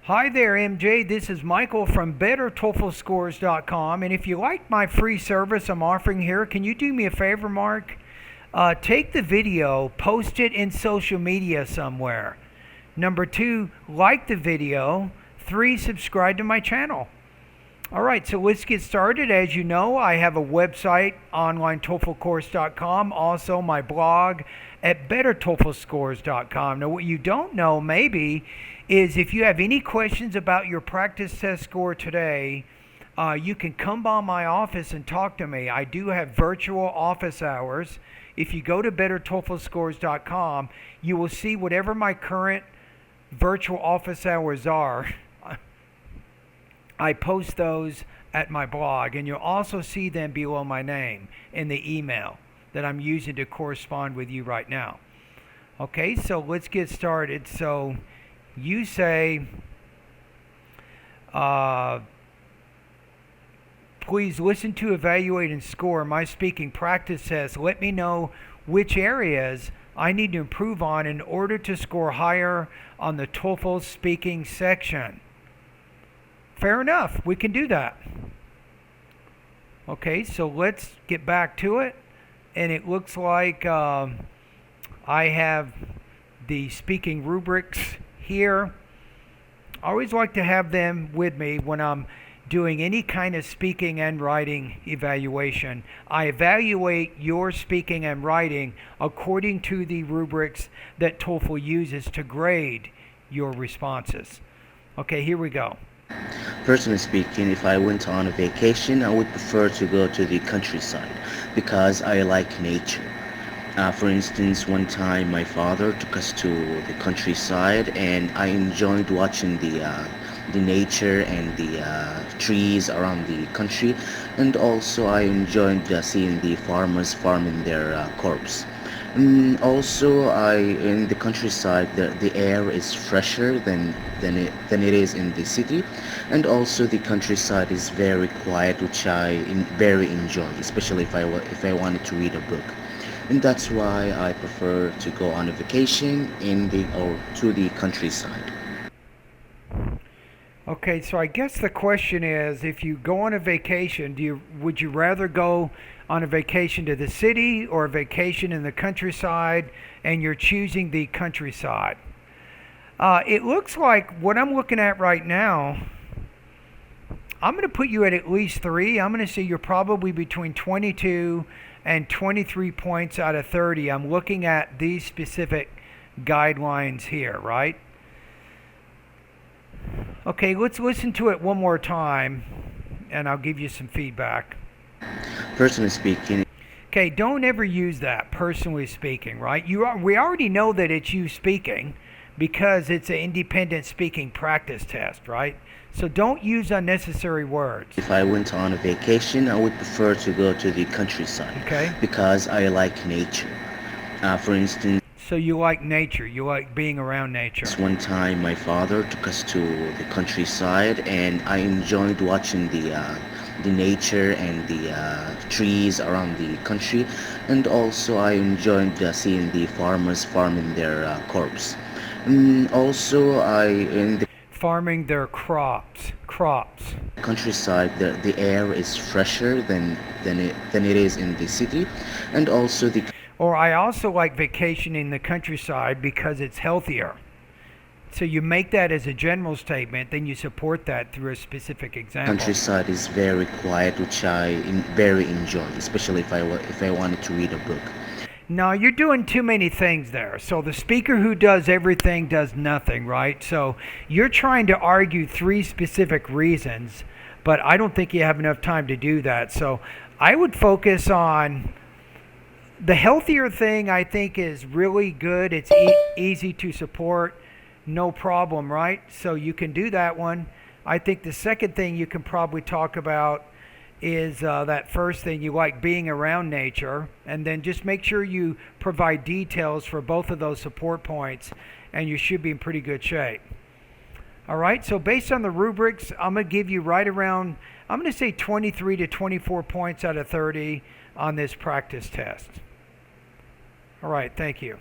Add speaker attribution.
Speaker 1: Hi there, MJ. This is Michael from BetterTOEFLScores.com. And if you like my free service I'm offering here, can you do me a favor, Mark? Take the video, post it in social media somewhere. Number 2, like the video. 3, subscribe to my channel. All right, so let's get started. As you know, I have a website, onlinetoeflcourse.com, also my blog at bettertoeflscores.com. Now, what you don't know maybe is if you have any questions about your practice test score today, you can come by my office and talk to me. I do have virtual office hours. If you go to bettertoeflscores.com, you will see whatever my current virtual office hours are. I post those at my blog, and you'll also see them below my name in the email that I'm using to correspond with you right now. Okay, so let's get started. So you say, please listen to, evaluate, and score my speaking practice test. Let me know which areas I need to improve on in order to score higher on the TOEFL speaking section. Fair enough, we can do that. Okay, so let's get back to it. And it looks like I have the speaking rubrics here. I always like to have them with me when I'm doing any kind of speaking and writing evaluation. I evaluate your speaking and writing according to the rubrics that TOEFL uses to grade your responses. Okay, here we go.
Speaker 2: Personally speaking, if I went on a vacation, I would prefer to go to the countryside because I like nature. For instance, one time my father took us to the countryside, and I enjoyed watching the nature and the trees around the country, and also I enjoyed seeing the farmers farming their crops. Also, in the countryside, the air is fresher than it is in the city, and also the countryside is very quiet, which very enjoy, especially if I wanted to read a book, and that's why I prefer to go on a vacation to the countryside.
Speaker 1: Okay, so I guess the question is, if you go on a vacation, would you rather go on a vacation to the city or a vacation in the countryside, and you're choosing the countryside? It looks like what I'm looking at right now, I'm going to put you at least 3. I'm going to say you're probably between 22 and 23 points out of 30. I'm looking at these specific guidelines here, right? Okay, let's listen to it one more time, and I'll give you some feedback.
Speaker 2: Personally speaking.
Speaker 1: Okay, don't ever use that, personally speaking, right? We already know that it's you speaking because it's an independent speaking practice test, right? So don't use unnecessary words.
Speaker 2: If I went on a vacation, I would prefer to go to the countryside.
Speaker 1: Okay.
Speaker 2: Because I like nature. For instance,
Speaker 1: so you like nature, you like being around nature.
Speaker 2: One time my father took us to the countryside, and I enjoyed watching the nature and the trees around the country, and also I enjoyed seeing the farmers farming their crops. Also, in the
Speaker 1: farming their crops.
Speaker 2: Countryside, the air is fresher than it is in the city, and also
Speaker 1: Or I also like vacationing in the countryside because it's healthier. So you make that as a general statement, then you support that through a specific example.
Speaker 2: Countryside is very quiet, which I very enjoy, especially if I wanted to read a book.
Speaker 1: No, you're doing too many things there. So the speaker who does everything does nothing, right? So you're trying to argue 3 specific reasons, but I don't think you have enough time to do that. So I would focus on the healthier thing. I think is really good. It's easy to support, no problem, right? So you can do that one. I think the second thing you can probably talk about is that first thing, you like being around nature, and then just make sure you provide details for both of those support points, and you should be in pretty good shape. All right, so based on the rubrics, I'm going to give you right around, I'm going to say 23 to 24 points out of 30 on this practice test. All right, thank you.